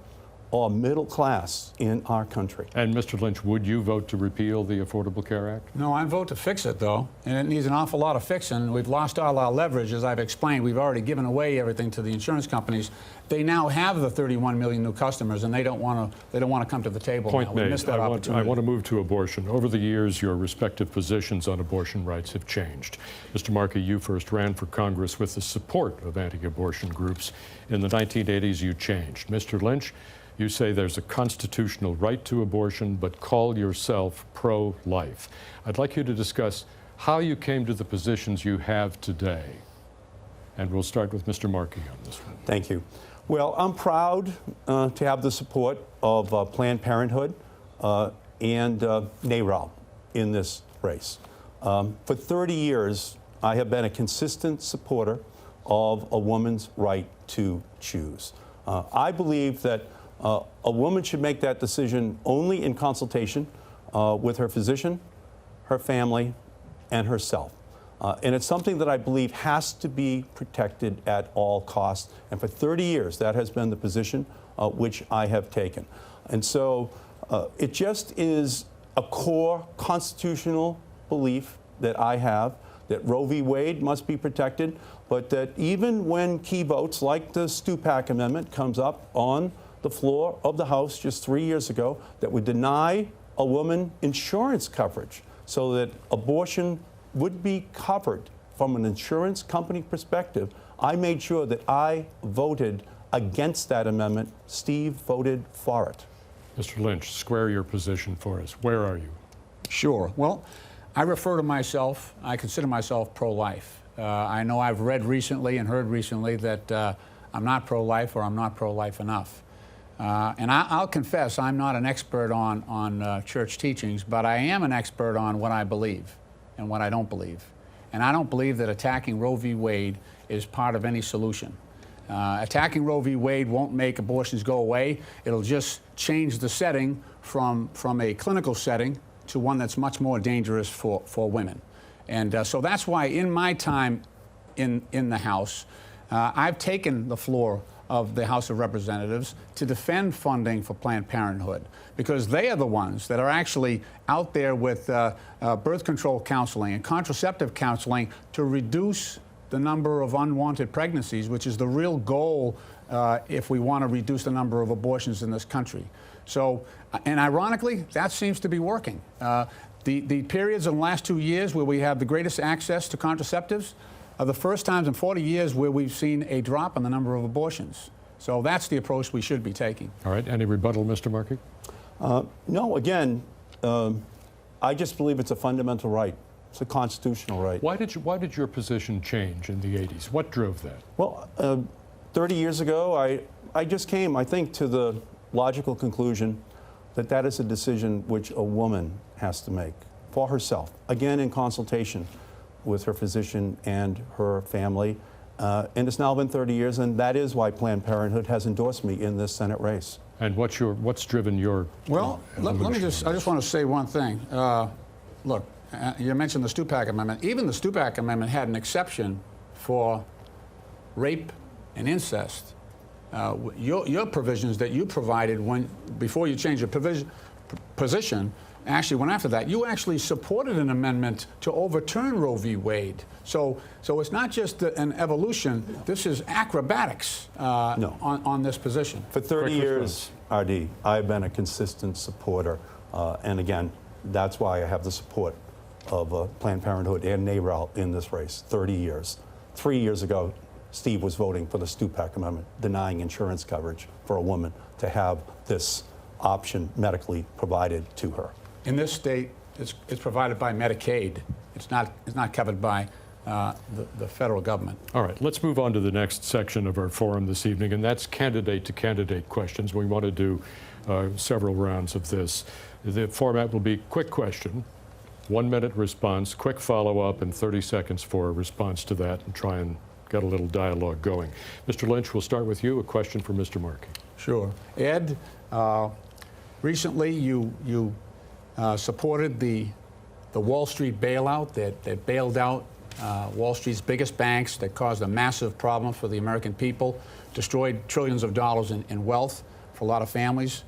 or middle class in our country. And Mr. Lynch, would you vote to repeal the Affordable Care Act? No, I'd vote to fix it, though, and it needs an awful lot of fixing. We've lost all our leverage, as I've explained. We've already given away everything to the insurance companies. They now have the 31 million new customers, and they don't want to come to the table. Point now. made. We missed that opportunity. I want to move to abortion. Over the years, your respective positions on abortion rights have changed. Mr. Markey, you first ran for Congress with the support of anti-abortion groups. In the 1980s, you changed. Mr. Lynch, you say there's a constitutional right to abortion, but call yourself pro-life. I'd like you to discuss how you came to the positions you have today. And we'll start with Mr. Markey on this one. Thank you. Well, I'm proud to have the support of Planned Parenthood and NARAL in this race. For 30 years, I have been a consistent supporter of a woman's right to choose. I believe that A woman should make that decision only in consultation with her physician, her family, and herself. And it's something that I believe has to be protected at all costs. And for 30 years, that has been the position which I have taken. And so it just is a core constitutional belief that I have that Roe v. Wade must be protected, but that even when key votes like the Stupak Amendment comes up on the floor of the House just 3 years ago that would deny a woman insurance coverage so that abortion would be covered from an insurance company perspective, I made sure that I voted against that amendment. Steve voted for it. Mr. Lynch, square your position for us. Where are you? Sure. Well, I refer to myself, I consider myself pro-life. I know I've read recently and heard recently that I'm not pro-life or I'm not pro-life enough. And I'll confess I'm not an expert on church teachings, but I am an expert on what I believe and what I don't believe. And I don't believe that attacking Roe v. Wade is part of any solution. Attacking Roe v. Wade won't make abortions go away. It'll just change the setting from a clinical setting to one that's much more dangerous for women. And so that's why in my time in the House, I've taken the floor of the House of Representatives to defend funding for Planned Parenthood, because they are the ones that are actually out there with birth control counseling and contraceptive counseling to reduce the number of unwanted pregnancies, which is the real goal if we want to reduce the number of abortions in this country. So, and ironically, that seems to be working. The periods in the last 2 years where we have the greatest access to contraceptives are the first times in 40 years where we've seen a drop in the number of abortions. So that's the approach we should be taking. All right. Any rebuttal, Mr. Markey? No, again, I just believe it's a fundamental right. It's a constitutional right. Why did your position change in the 80s? What drove that? Well, 30 years ago, I just came, I think, to the logical conclusion that that is a decision which a woman has to make for herself, again in consultation with her physician and her family. And it's now been 30 years, and that is why Planned Parenthood has endorsed me in this Senate race. And what's driven your Well, let me I just want to say one thing. Look, you mentioned the Stupak Amendment. Even the Stupak Amendment had an exception for rape and incest. Your provisions that you provided before you changed your position actually went after that. You actually supported an amendment to overturn Roe v. Wade. So it's not just an evolution. This is acrobatics No. on this position. For 30 years, RD, I've been a consistent supporter. And again, that's why I have the support of Planned Parenthood and NARAL in this race. 30 years. 3 years ago, Steve was voting for the Stupak Amendment, denying insurance coverage for a woman to have this option medically provided to her. In this state, it's provided by Medicaid. It's not covered by the federal government. All right, let's move on to the next section of our forum this evening, and that's candidate-to-candidate questions. We want to do several rounds of this. The format will be quick question, 1 minute response, quick follow-up, and 30 seconds for a response to that, and try and get a little dialogue going. Mr. Lynch, we'll start with you. A question for Mr. Markey. Sure. Ed, recently you supported the Wall Street bailout that bailed out Wall Street's biggest banks, that caused a massive problem for the American people, destroyed trillions of dollars in wealth for a lot of families.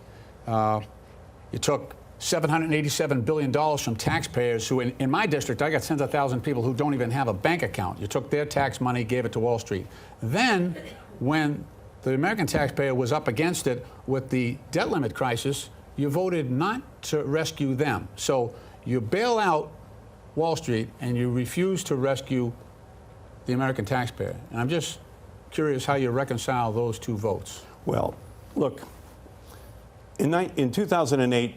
You took $787 billion from taxpayers who, in my district, I got tens of thousands of people who don't even have a bank account. You took their tax money, gave it to Wall Street. Then, when the American taxpayer was up against it with the debt limit crisis, you voted not to rescue them. So you bail out Wall Street and you refuse to rescue the American taxpayer. And I'm just curious how you reconcile those two votes. Well, look, in 2008,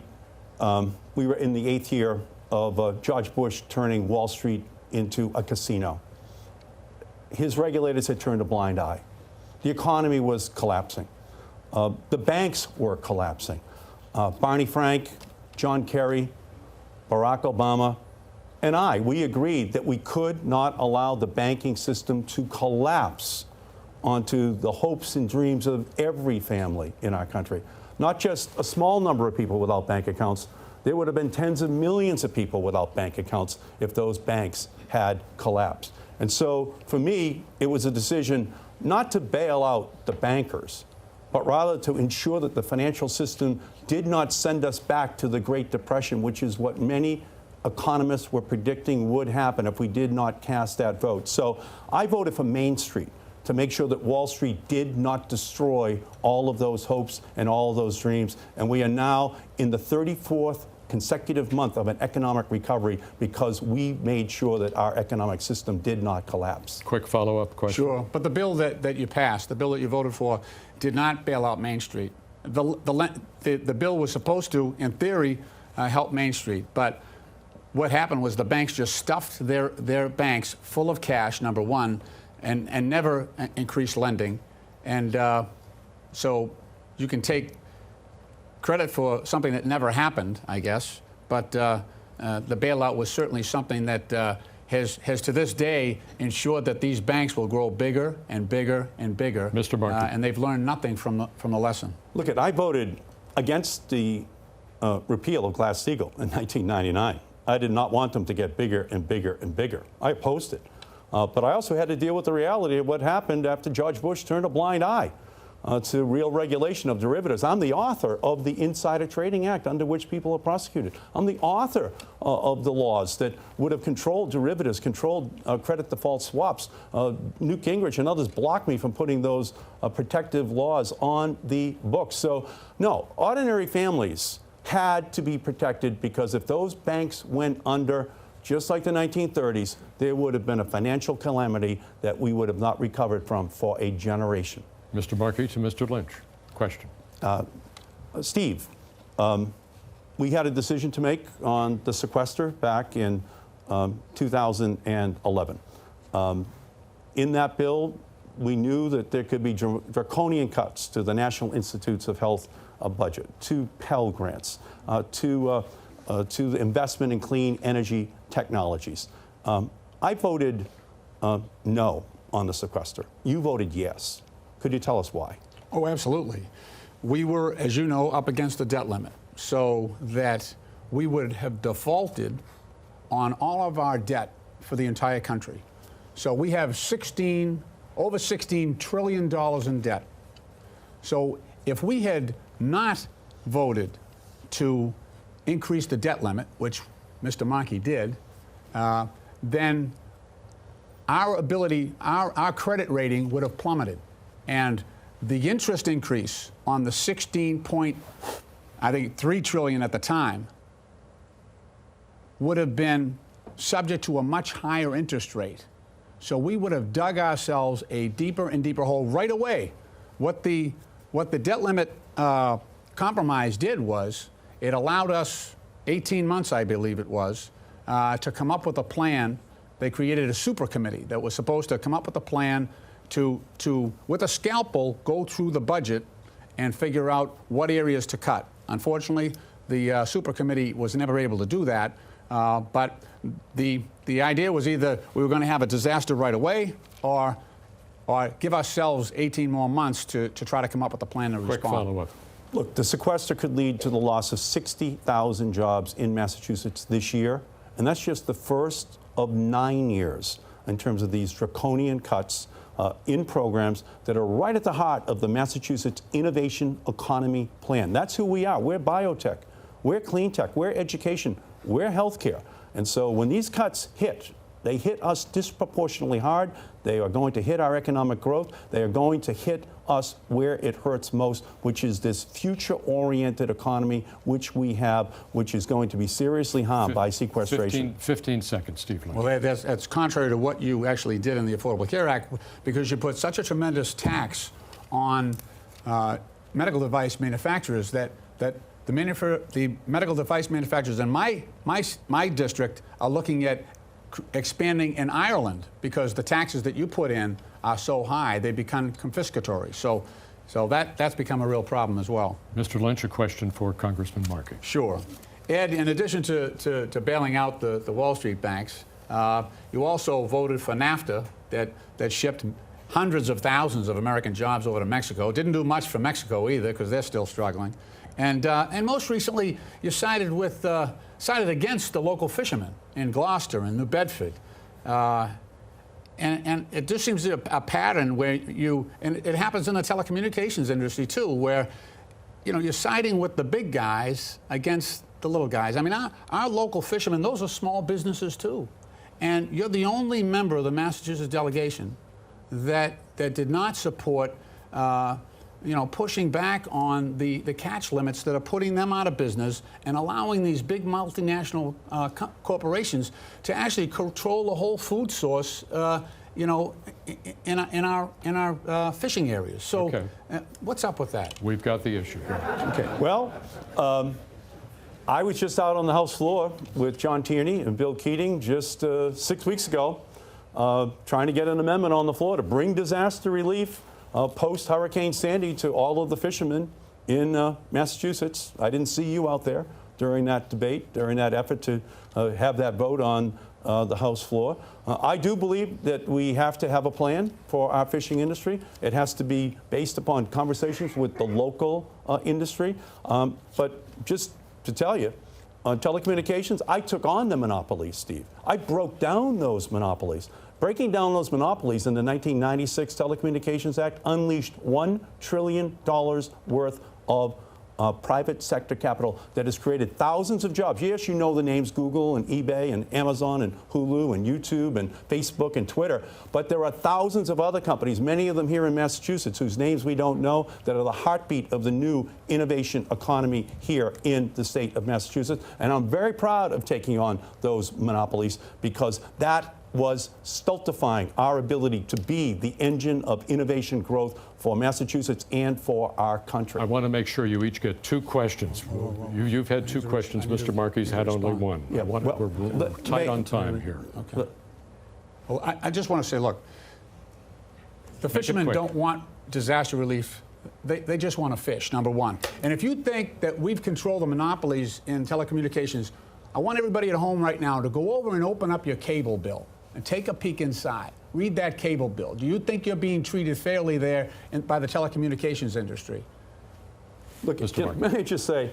we were in the 8th year of George Bush turning Wall Street into a casino. His regulators had turned a blind eye. The economy was collapsing. The banks were collapsing. Barney Frank, John Kerry, Barack Obama, and we agreed that we could not allow the banking system to collapse onto the hopes and dreams of every family in our country. not just a small number of people without bank accounts. There would have been tens of millions of people without bank accounts if those banks had collapsed. And so for me, it was a decision not to bail out the bankers, but rather to ensure that the financial system did not send us back to the Great Depression, which is what many economists were predicting would happen if we did not cast that vote. So I voted for Main Street to make sure that Wall Street did not destroy all of those hopes and all of those dreams. And we are now in the 34th consecutive month of an economic recovery because we made sure that our economic system did not collapse. Quick follow-up question. Sure, but the bill that you passed, the bill that you voted for, did not bail out Main Street. The bill was supposed to, in theory, help Main Street, but what happened was the banks just stuffed their banks full of cash, number one, and never increased lending. And so you can take credit for something that never happened, I guess, but the bailout was certainly something that has to this day ensured that these banks will grow bigger and bigger and bigger. Mr. Markey. And they've learned nothing from the lesson. Look, I voted against the repeal of Glass-Steagall in 1999. I did not want them to get bigger and bigger and bigger. I opposed it. But I also had to deal with the reality of what happened after George Bush turned a blind eye to real regulation of derivatives. I'm the author of the Insider Trading Act, under which people are prosecuted. I'm the author of the laws that would have controlled derivatives, controlled credit default swaps. Newt Gingrich and others blocked me from putting those protective laws on the books. So, no, ordinary families had to be protected, because if those banks went under, just like the 1930s, there would have been a financial calamity that we would have not recovered from for a generation. Mr. Markey to Mr. Lynch. Question. Steve, we had a decision to make on the sequester back in 2011. In that bill, we knew that there could be draconian cuts to the National Institutes of Health budget, to Pell Grants, to the investment in clean energy technologies. I voted no on the sequester. You voted yes. Could you tell us why? Oh, absolutely. We were, as you know, up against the debt limit, so that we would have defaulted on all of our debt for the entire country. So we have over $16 trillion in debt. So if we had not voted to increase the debt limit, which Mr. Markey did, then our ability, our credit rating would have plummeted. And the interest increase on the 3 trillion at the time would have been subject to a much higher interest rate. So we would have dug ourselves a deeper and deeper hole right away. What the debt limit compromise did was it allowed us 18 months, I believe it was, to come up with a plan. They created a super committee that was supposed to come up with a plan to with a scalpel, go through the budget and figure out what areas to cut. Unfortunately, the super committee was never able to do that. But the idea was either we were going to have a disaster right away, or give ourselves 18 more months to try to come up with a plan to respond. Quick follow-up. Look, the sequester could lead to the loss of 60,000 jobs in Massachusetts this year, and that's just the first of 9 years in terms of these draconian cuts in programs that are right at the heart of the Massachusetts Innovation Economy Plan. That's who we are. We're biotech, we're clean tech, we're education, we're healthcare. And so when these cuts hit, they hit us disproportionately hard. They are going to hit our economic growth. They are going to hit us where it hurts most, which is this future-oriented economy which we have, which is going to be seriously harmed by sequestration. 15 seconds, Steve Lynch. Well, that's contrary to what you actually did in the Affordable Care Act, because you put such a tremendous tax on medical device manufacturers that the medical device manufacturers in my district are looking at expanding in Ireland, because the taxes that you put in are so high they become confiscatory. So that's become a real problem as well. Mr. Lynch, a question for Congressman Markey. Sure. Ed, in addition to bailing out the Wall Street banks, you also voted for NAFTA that shipped hundreds of thousands of American jobs over to Mexico. Didn't do much for Mexico either, because they're still struggling. And most recently, you sided against the local fishermen in Gloucester and New Bedford. And it just seems to be a pattern where and it happens in the telecommunications industry too, where you're siding with the big guys against the little guys. I mean, our local fishermen, those are small businesses too. And you're the only member of the Massachusetts delegation that did not support pushing back on the catch limits that are putting them out of business and allowing these big multinational corporations to actually control the whole food source, in our fishing areas. So, Okay. What's up with that? We've got the issue. Okay. Well, I was just out on the House floor with John Tierney and Bill Keating just 6 weeks ago, trying to get an amendment on the floor to bring disaster relief post-Hurricane Sandy to all of the fishermen in Massachusetts. I didn't see you out there during that debate, during that effort to have that vote on the House floor. I do believe that we have to have a plan for our fishing industry. It has to be based upon conversations with the local industry. But just to tell you, on telecommunications, I took on the monopolies, Steve. I broke down those monopolies. Breaking down those monopolies in the 1996 Telecommunications Act unleashed $1 trillion worth of private sector capital that has created thousands of jobs. Yes, you know the names Google and eBay and Amazon and Hulu and YouTube and Facebook and Twitter, but there are thousands of other companies, many of them here in Massachusetts, whose names we don't know, that are the heartbeat of the new innovation economy here in the state of Massachusetts. And I'm very proud of taking on those monopolies, because that was stultifying our ability to be the engine of innovation growth for Massachusetts and for our country. I want to make sure you each get 2 questions. You've had 2 questions. Mr. Markey's had only one. Yeah, We're tight on time here. Okay. Well, I just want to say, look, the fishermen quick. don't want disaster relief. They just want to fish, number one. And if you think that we've controlled the monopolies in telecommunications, I want everybody at home right now to go over and open up your cable bill and take a peek inside. Read that cable bill. Do you think you're being treated fairly there by the telecommunications industry? Look, let me just say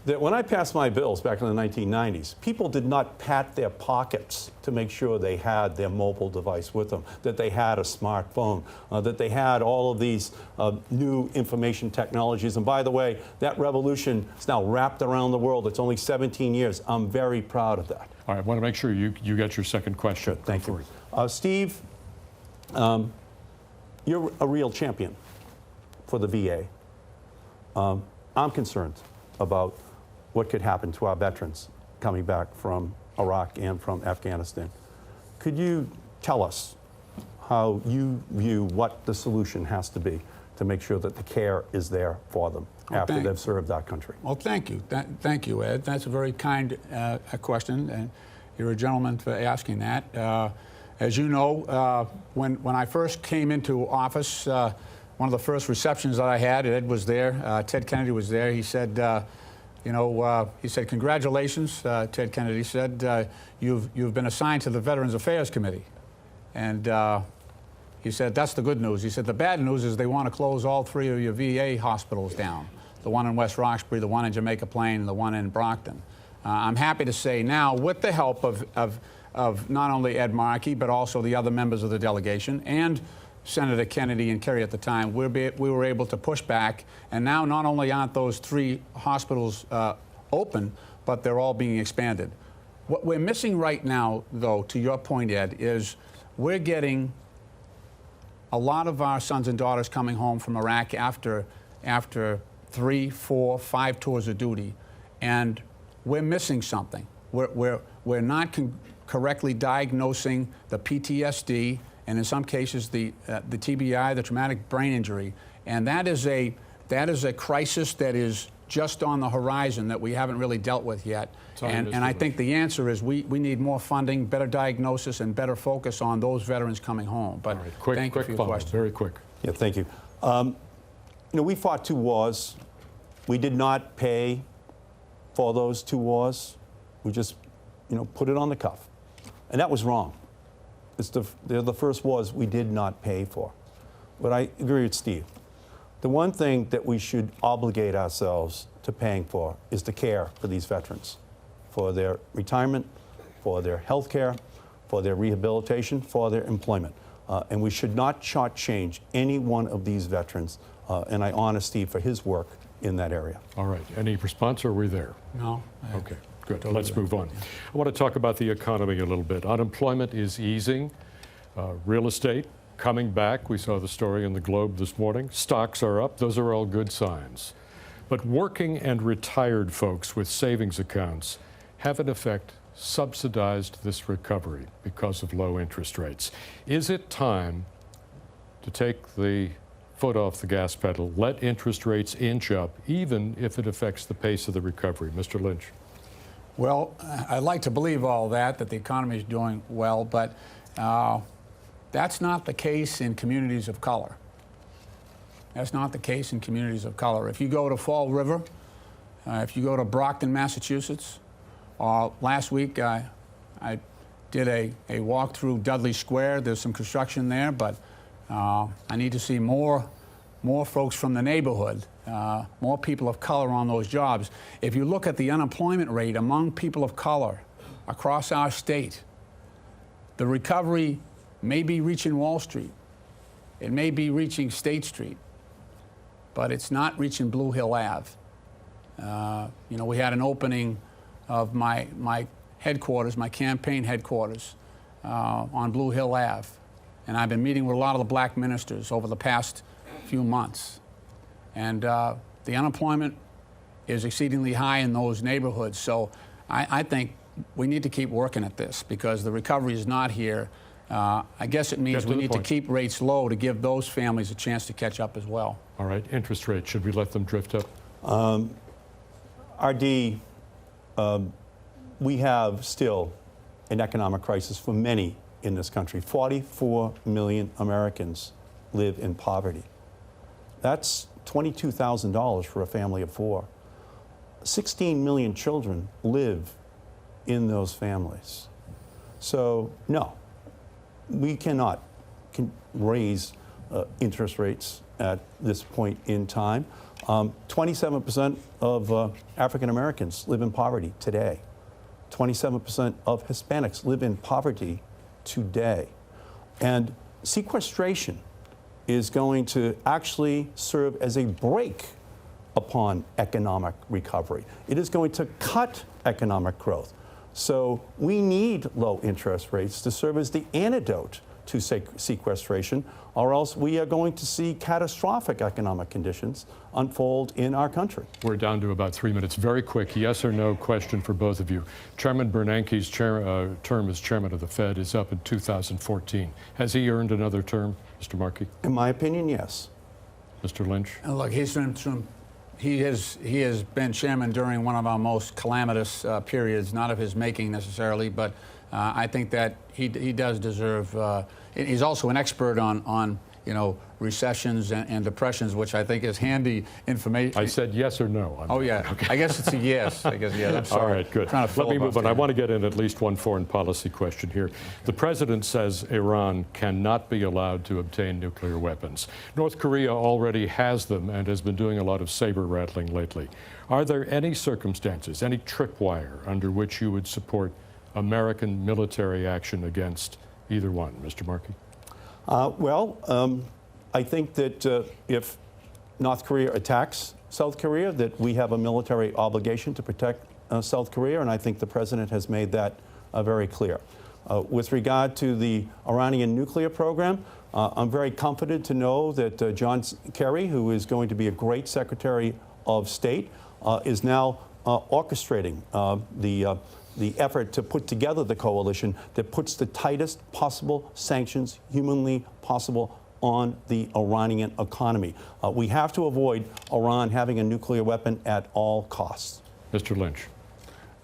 that when I passed my bills back in the 1990s, people did not pat their pockets to make sure they had their mobile device with them, that they had a smartphone, that they had all of these new information technologies. And by the way, that revolution is now wrapped around the world. It's only 17 years. I'm very proud of that. All right, I want to make sure you get your second question. Sure, thank you. Steve, you're a real champion for the VA. I'm concerned about what could happen to our veterans coming back from Iraq and from Afghanistan. Could you tell us how you view what the solution has to be to make sure that the care is there for them after they've served our country? Well, thank you. Thank you, Ed. That's a very kind question, and you're a gentleman for asking that. As you know, when I first came into office, one of the first receptions that I had, Ed was there, Ted Kennedy was there. He said, he said, congratulations, Ted Kennedy said, you've been assigned to the Veterans Affairs Committee. And he said, that's the good news. He said, the bad news is they want to close all 3 of your VA hospitals down, the one in West Roxbury, the one in Jamaica Plain, and the one in Brockton. I'm happy to say now, with the help of not only Ed Markey, but also the other members of the delegation, and Senator Kennedy and Kerry at the time, we were able to push back. And now not only aren't those 3 hospitals open, but they're all being expanded. What we're missing right now, though, to your point, Ed, is we're getting a lot of our sons and daughters coming home from Iraq after 3, 4, 5 tours of duty, and we're missing something. We're not correctly diagnosing the PTSD, and in some cases the TBI, the traumatic brain injury, and that is a crisis that is just on the horizon that we haven't really dealt with yet. And I think the answer is we need more funding, better diagnosis, and better focus on those veterans coming home. But Quick, thank you for your question. Very quick. Yeah, thank you. We fought 2 wars. We did not pay for those 2 wars. We just, put it on the cuff. And that was wrong. They're the first wars we did not pay for. but I agree with Steve. The one thing that we should obligate ourselves to paying for is the care for these veterans, for their retirement, for their health care, for their rehabilitation, for their employment. And we should not shortchange any one of these veterans. And I honor Steve for his work in that area. All right. Any response, or are we there? No. Okay, good. Let's move on. I want to talk about the economy a little bit. Unemployment is easing. Real estate coming back. We saw the story in the Globe this morning. Stocks are up. Those are all good signs. But working and retired folks with savings accounts have in effect subsidized this recovery because of low interest rates. Is it time to take the foot off the gas pedal, let interest rates inch up, even if it affects the pace of the recovery? Mr. Lynch. Well, I'd like to believe all that the economy is doing well, but that's not the case in communities of color. That's not the case in communities of color. If you go to Fall River, if you go to Brockton, Massachusetts, last week I did a walk through Dudley Square. There's some construction there, but I need to see more folks from the neighborhood, more people of color on those jobs. If you look at the unemployment rate among people of color across our state, the recovery may be reaching Wall Street. It may be reaching State Street, but it's not reaching Blue Hill Ave. You know, we had an opening of my headquarters, my campaign headquarters, on Blue Hill Ave. And I've been meeting with a lot of the black ministers over the past few months. And the unemployment is exceedingly high in those neighborhoods. So I think we need to keep working at this because the recovery is not here. I guess it means we need to keep rates low to give those families a chance to catch up as well. All right, interest rates, should we let them drift up? RD, we have still an economic crisis for many in this country. 44 million Americans live in poverty. That's $22,000 for a family of four. 16 million children live in those families. So, no, we cannot raise interest rates at this point in time. 27% of African Americans live in poverty today. 27% of Hispanics live in poverty today. And sequestration is going to actually serve as a brake upon economic recovery. It is going to cut economic growth. So we need low interest rates to serve as the antidote to sequestration, or else we are going to see catastrophic economic conditions unfold in our country. We're down to about 3 minutes. Very quick, yes or no question for both of you. Chairman Bernanke's term as chairman of the Fed is up in 2014. Has he earned another term, Mr. Markey? In my opinion, yes. Mr. Lynch? Look, he has been chairman during one of our most calamitous periods, not of his making necessarily, but I think that he does deserve. He's also an expert on recessions and depressions, which I think is handy information. I said yes or no. Oh yeah, okay. I guess it's a yes. I guess yeah. I'm sorry. All right, good. Let me move on. I want to get in at least one foreign policy question here. The president says Iran cannot be allowed to obtain nuclear weapons. North Korea already has them and has been doing a lot of saber rattling lately. Are there any circumstances, any tripwire under which you would support American military action against either one? Mr. Markey? I think that if North Korea attacks South Korea, that we have a military obligation to protect South Korea, and I think the president has made that very clear. With regard to the Iranian nuclear program, I'm very comforted to know that John Kerry, who is going to be a great Secretary of State, is now orchestrating the effort to put together the coalition that puts the tightest possible sanctions humanly possible on the Iranian economy. We have to avoid Iran having a nuclear weapon at all costs. Mr. Lynch.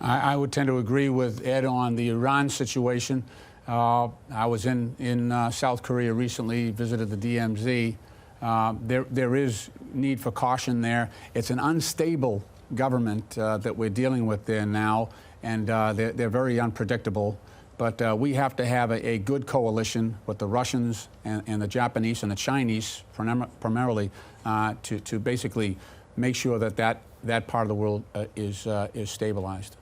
I would tend to agree with Ed on the Iran situation. I was in South Korea recently, visited the DMZ. There is need for caution there. It's an unstable government that we're dealing with there now, and they're very unpredictable. But we have to have a good coalition with the Russians and the Japanese and the Chinese primarily to basically make sure that part of the world is stabilized.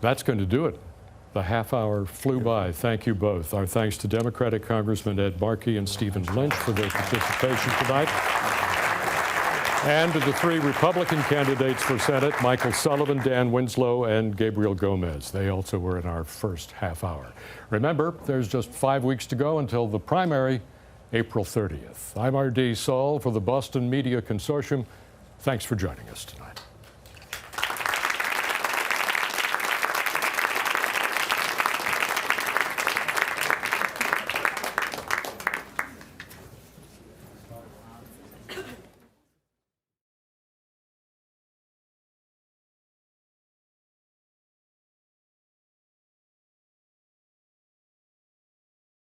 That's going to do it. The half hour flew by. Thank you both. Our thanks to Democratic Congressman Ed Markey and Stephen Lynch for their participation tonight. And to the three Republican candidates for Senate, Michael Sullivan, Dan Winslow, and Gabriel Gomez. They also were in our first half hour. Remember, there's just 5 weeks to go until the primary, April 30th. I'm R.D. Saul for the Boston Media Consortium. Thanks for joining us tonight.